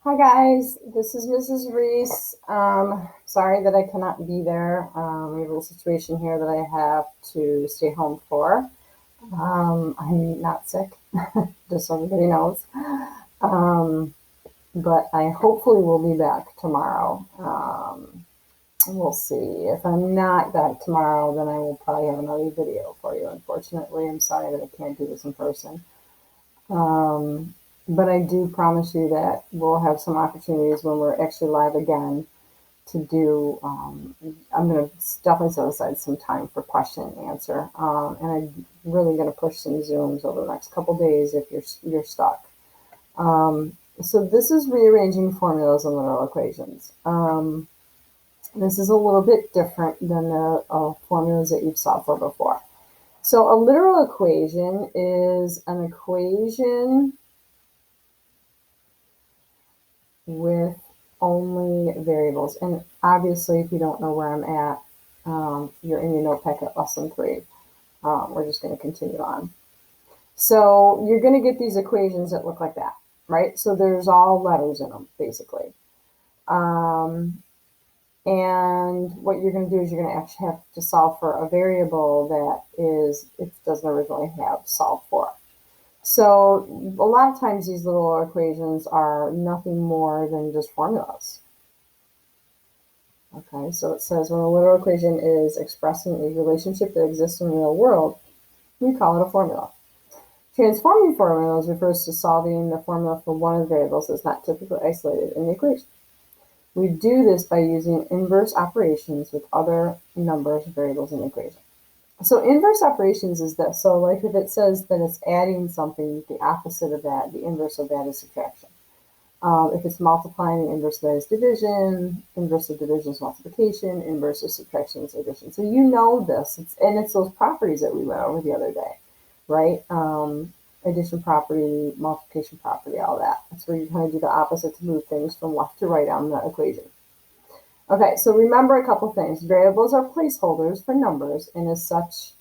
Hi guys, this is Mrs. Reese. Sorry that I cannot be there. We have a little situation here that I have to stay home for. I'm not sick, just so everybody knows. Um, but I hopefully will be back tomorrow. We'll see. If I'm not back tomorrow, then I will probably have another video for you. Unfortunately, I'm sorry that I can't do this in person. Um, but I do promise you that we'll have some opportunities when we're actually live again to do. I'm going to definitely set aside some time for question and answer, and I'm really going to push some Zooms over the next couple days if you're stuck. So this is rearranging formulas and literal equations. This is a little bit different than the formulas that you've solved for before. So a literal equation is an equation with only variables. And obviously, if you don't know where I'm at, you're in your notebook at lesson 3. We're just going to continue on. So you're going to get these equations that look like that, right? So there's all letters in them, basically. And what you're going to do is you're going to actually have to solve for a variable that it doesn't originally have solved for. So a lot of times these little equations are nothing more than just formulas. Okay, so it says when a literal equation is expressing a relationship that exists in the real world, we call it a formula. Transforming formulas refers to solving the formula for one of the variables that's not typically isolated in the equation. We do this by using inverse operations with other numbers of variables in the equation. So inverse operations is this. So like if it says that it's adding something, the opposite of that, the inverse of that is subtraction. If it's multiplying, the inverse of that is division, inverse of division is multiplication, inverse of subtraction is addition. So you know this, and it's those properties that we went over the other day, right? Addition property, multiplication property, all that. That's where you kind of do the opposite to move things from left to right on the equation. Okay, so remember a couple things. Variables are placeholders for numbers, and as such,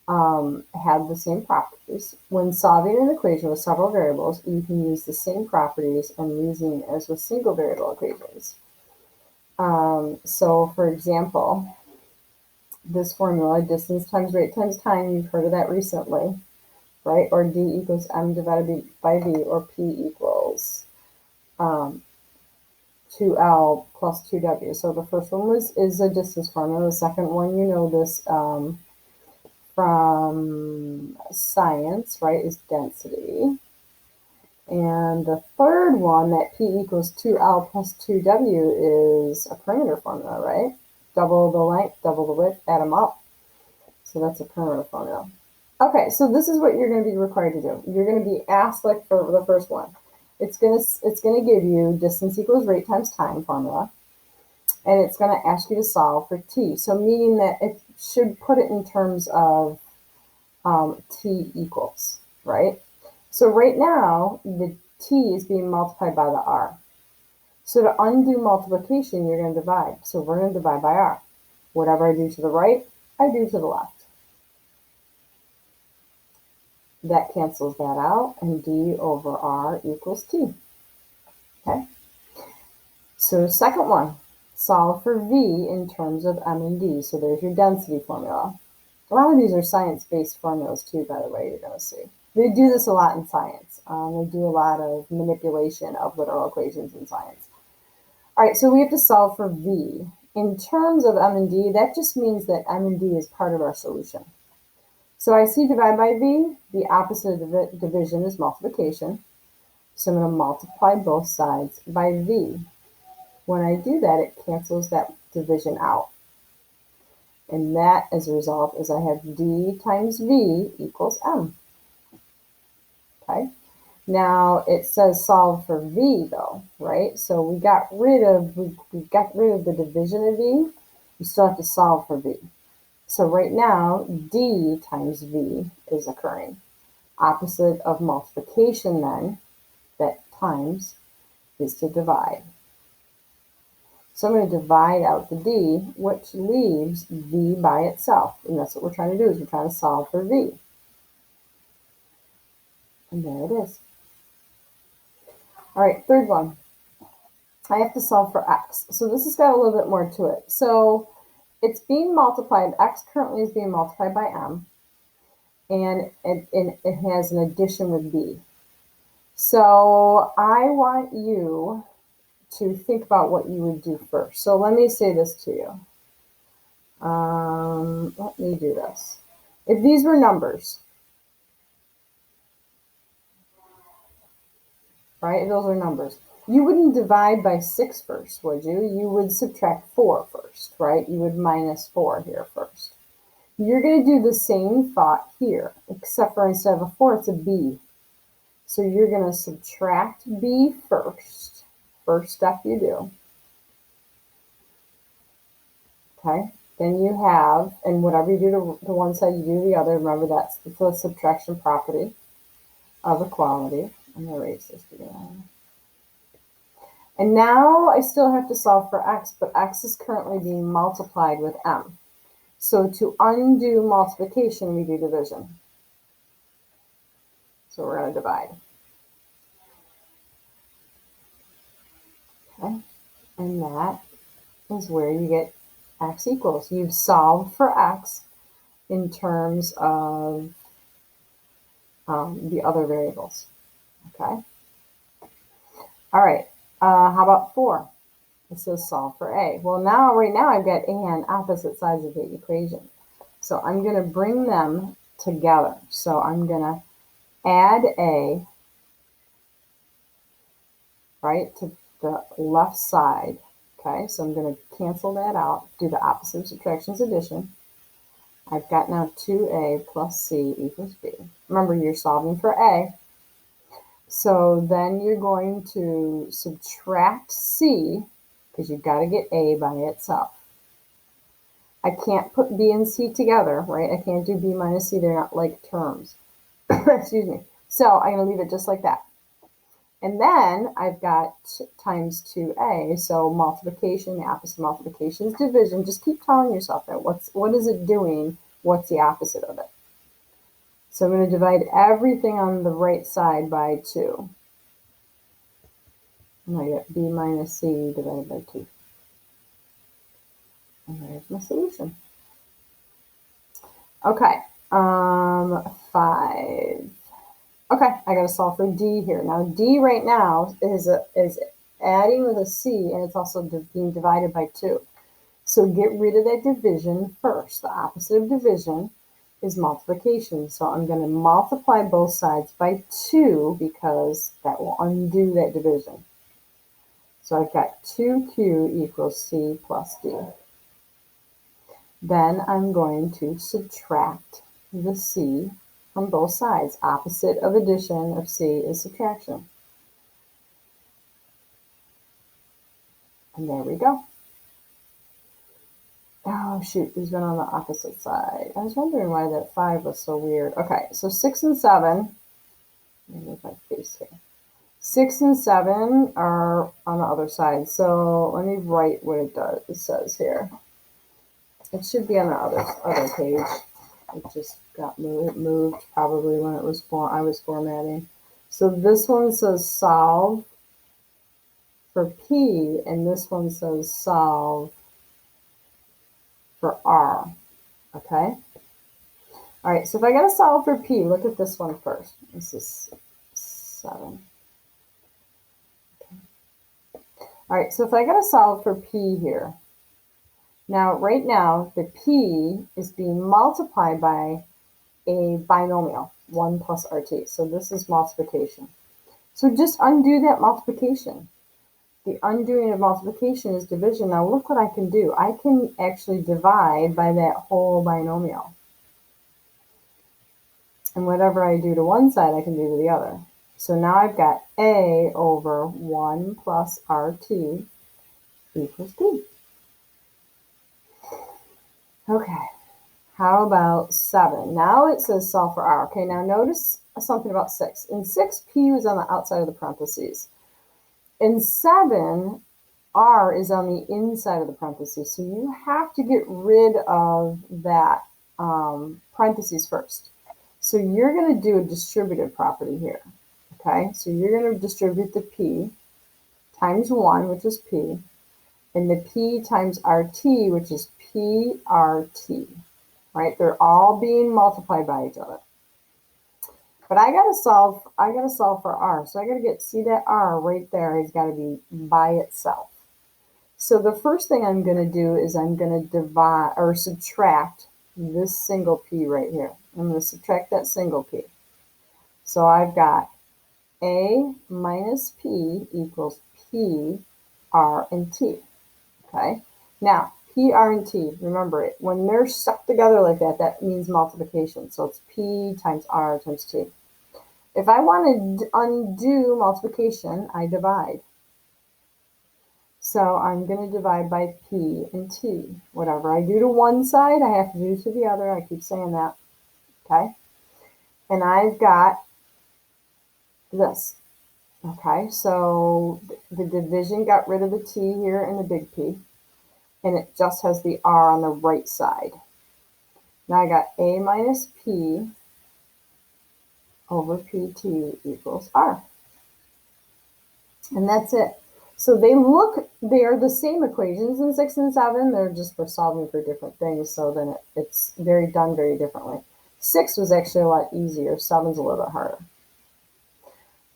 have the same properties. When solving an equation with several variables, you can use the same properties and reasoning as with single variable equations. So for example, this formula, distance times rate times time, you've heard of that recently, right? Or D equals M divided by V, or P equals 2L plus 2W. So the first one is a distance formula. The second one, you know this from science, right, is density. And the third one, that P equals 2L plus 2W, is a perimeter formula, right? Double the length, double the width, add them up. So that's a perimeter formula. Okay, so this is what you're going to be required to do. You're going to be asked, like for the first one, it's going to give you distance equals rate times time formula, and it's going to ask you to solve for t. So meaning that it should put it in terms of t equals, right? So right now, the t is being multiplied by the r. So to undo multiplication, you're going to divide. So we're going to divide by r. Whatever I do to the right, I do to the left. That cancels that out, and d over r equals t. Okay? So second one, solve for v in terms of m and d. So there's your density formula. A lot of these are science-based formulas too, by the way, you're going to see. They do this a lot in science. They do a lot of manipulation of literal equations in science. All right, so we have to solve for v. In terms of m and d, that just means that m and d is part of our solution. So I see divide by v. The opposite of division is multiplication. So I'm going to multiply both sides by v. When I do that, it cancels that division out. And that, as a result, is I have d times v equals m. Okay? Now it says solve for v though, right? So we got rid of the division of v. We still have to solve for v. So right now d times v is occurring. Opposite of multiplication then, that times, is to divide. So I'm going to divide out the d, which leaves v by itself. And that's what we're trying to do, is we're trying to solve for v. And there it is. All right, third one. I have to solve for x. So this has got a little bit more to it. So it's being multiplied, x currently is being multiplied by m, and it has an addition with b. So I want you to think about what you would do first. So let me say this to you. Let me do this. If these were numbers, right? If those are numbers. You wouldn't divide by 6 first, would you? You would subtract 4 first, right? You would minus 4 here first. You're going to do the same thought here, except for instead of a 4, it's a b. So you're going to subtract b first. First step you do. Okay? Then you have, and whatever you do to one side, you do the other. Remember, that's the subtraction property of equality. I'm going to erase this again. And now I still have to solve for x, but x is currently being multiplied with m. So to undo multiplication, we do division. So we're going to divide. Okay? And that is where you get x equals. You've solved for x in terms of the other variables. Okay? All right. How about 4? It says solve for a. Well, right now I've got a on opposite sides of the equation. So I'm going to bring them together. So I'm going to add a, right, to the left side. Okay, so I'm going to cancel that out, do the opposite of subtractions addition. I've got now 2a plus c equals b. Remember, you're solving for a. So then you're going to subtract c, because you've got to get a by itself. I can't put b and c together, right? I can't do b minus c. They're not like terms. Excuse me. So I'm going to leave it just like that. And then I've got times 2a, so multiplication, the opposite of multiplication is division. Just keep telling yourself that. What is it doing? What's the opposite of it? So I'm going to divide everything on the right side by 2. And I get b minus c divided by 2. And there's my solution. Okay, 5. Okay, I got to solve for d here. Now d right now is adding with a c, and it's also being divided by 2. So get rid of that division first. The opposite of division is multiplication. So I'm going to multiply both sides by 2 because that will undo that division. So I've got 2q equals c plus d. Then I'm going to subtract the c from both sides. Opposite of addition of c is subtraction. And there we go. Oh, shoot, these went on the opposite side. I was wondering why that 5 was so weird. Okay, so 6 and 7, let me move my face here. 6 and 7 are on the other side. So let me write what it says here. It should be on the other page. It just got moved probably when I was formatting. So this one says solve for P, and this one says solve for R. Okay? All right, so if I got to solve for P, look at this one first. This is 7. Okay. All right, so if I got to solve for P here, now right now the P is being multiplied by a binomial, 1 plus RT. So this is multiplication. So just undo that multiplication. The undoing of multiplication is division. Now look what I can do. I can actually divide by that whole binomial. And whatever I do to one side, I can do to the other. So now I've got a over 1 plus RT equals p. Okay, how about 7? Now it says solve for r. Okay, now notice something about 6. In 6, p was on the outside of the parentheses. In 7, r is on the inside of the parentheses. So you have to get rid of that parentheses first. So you're going to do a distributive property here. Okay, so you're going to distribute the p times 1, which is P, and the P times RT, which is PRT, right? They're all being multiplied by each other. But I gotta solve for R. So I gotta see that R right there has gotta be by itself. So the first thing I'm gonna do is I'm gonna divide or subtract this single P right here. I'm gonna subtract that single P. So I've got A minus P equals P, R, and T. Okay. Now, P, R, and T, remember it. When they're stuck together like that, that means multiplication. So it's P times R times T. If I want to undo multiplication, I divide. So I'm going to divide by P and T. Whatever I do to one side, I have to do to the other. I keep saying that. Okay. And I've got this. Okay. So the division got rid of the T here and the big P. And it just has the R on the right side. Now I got A minus P over PT equals R. And that's it. So they are the same equations in 6 and 7. They're just for solving for different things. So then it's done very differently. 6 was actually a lot easier. 7's a little bit harder.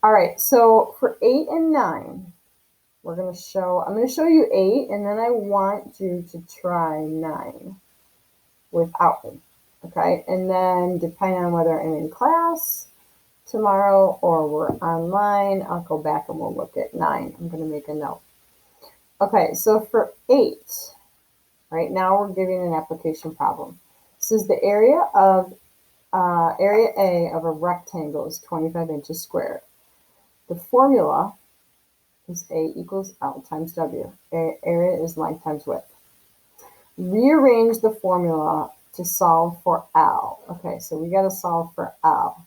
All right, so for 8 and 9, I'm going to show you 8, and then I want you to try 9 without me. Okay, and then depending on whether I'm in class tomorrow or we're online, I'll go back and we'll look at 9. I'm going to make a note. Okay, so for 8, right now we're giving an application problem. This is the area A of a rectangle is 25 inches squared. The formula is A equals L times W. Area is length times width. Rearrange the formula to solve for L. Okay, so we got to solve for L.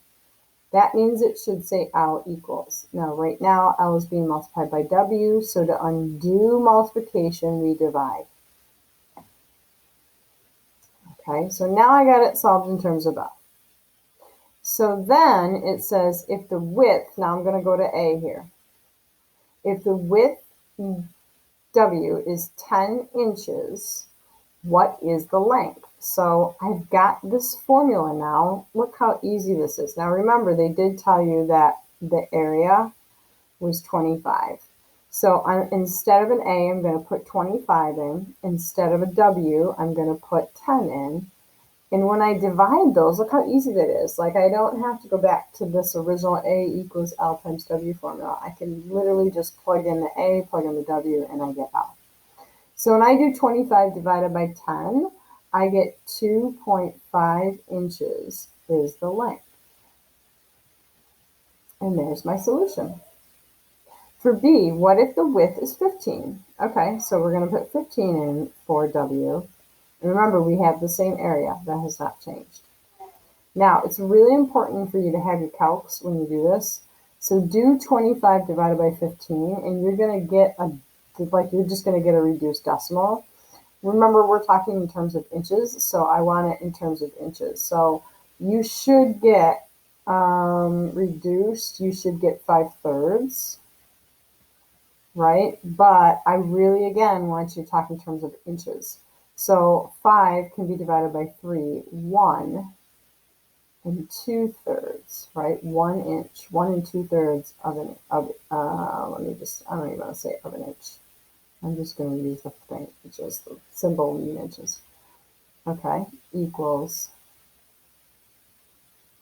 That means it should say L equals. Now, right now, L is being multiplied by W, so to undo multiplication, we divide. Okay, so now I got it solved in terms of L. So then it says if the width, now I'm going to go to A here. If the width W is 10 inches, what is the length? So I've got this formula now. Look how easy this is. Now remember, they did tell you that the area was 25. So instead of an A, I'm going to put 25 in. Instead of a W, I'm going to put 10 in. And when I divide those, look how easy that is. Like I don't have to go back to this original A equals L times W formula. I can literally just plug in the A, plug in the W, and I get L. So when I do 25 divided by 10, I get 2.5 inches is the length. And there's my solution. For B, what if the width is 15? Okay, so we're going to put 15 in for W. And remember, we have the same area. That has not changed. Now, it's really important for you to have your calcs when you do this. So do 25 divided by 15, and you're going to get you're just going to get a reduced decimal. Remember, we're talking in terms of inches, so I want it in terms of inches. So you should get reduced, you should get 5/3, right? But I really, again, want you to talk in terms of inches. So 5 can be divided by 3, 1 and 2/3, right? 1 inch, 1 2/3 of an, I don't even want to say of an inch. I'm just going to use the thing, which is the symbol in inches. Okay, equals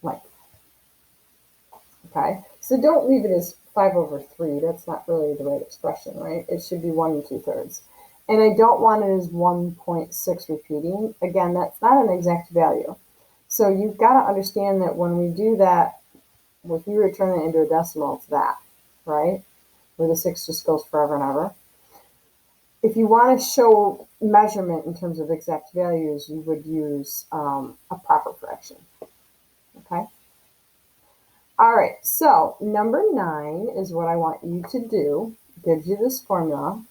length. Okay, so don't leave it as 5/3. That's not really the right expression, right? It should be 1 2/3. And I don't want it as 1.6 repeating. Again, that's not an exact value. So you've got to understand that when we do that, if you return it into a decimal, it's that, right? Where the 6 just goes forever and ever. If you want to show measurement in terms of exact values, you would use a proper fraction. Okay? All right, so number 9 is what I want you to do. It gives you this formula.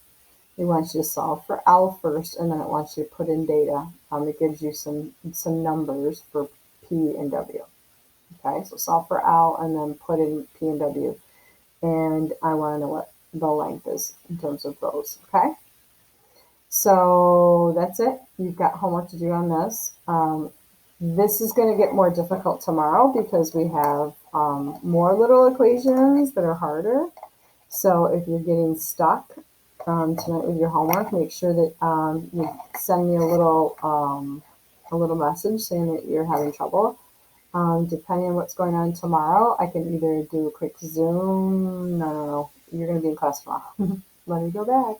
It wants you to solve for L first, and then it wants you to put in data. It gives you some numbers for P and W. Okay, so solve for L and then put in P and W. And I want to know the length is in terms of rows, okay? So that's it. You've got homework to do on this. This is going to get more difficult tomorrow because we have more little equations that are harder. So if you're getting stuck tonight with your homework, make sure that you send me a little message saying that you're having trouble. Depending on what's going on tomorrow, I can either do a quick Zoom. No, you're going to be in class tomorrow. Let me go back.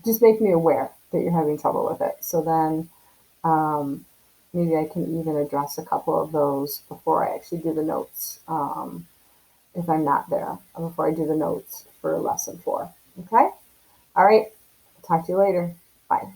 Just make me aware that you're having trouble with it. So then maybe I can even address a couple of those before I actually do the notes. If I'm not there, before I do the notes for lesson 4. Okay? All right. Talk to you later. Bye.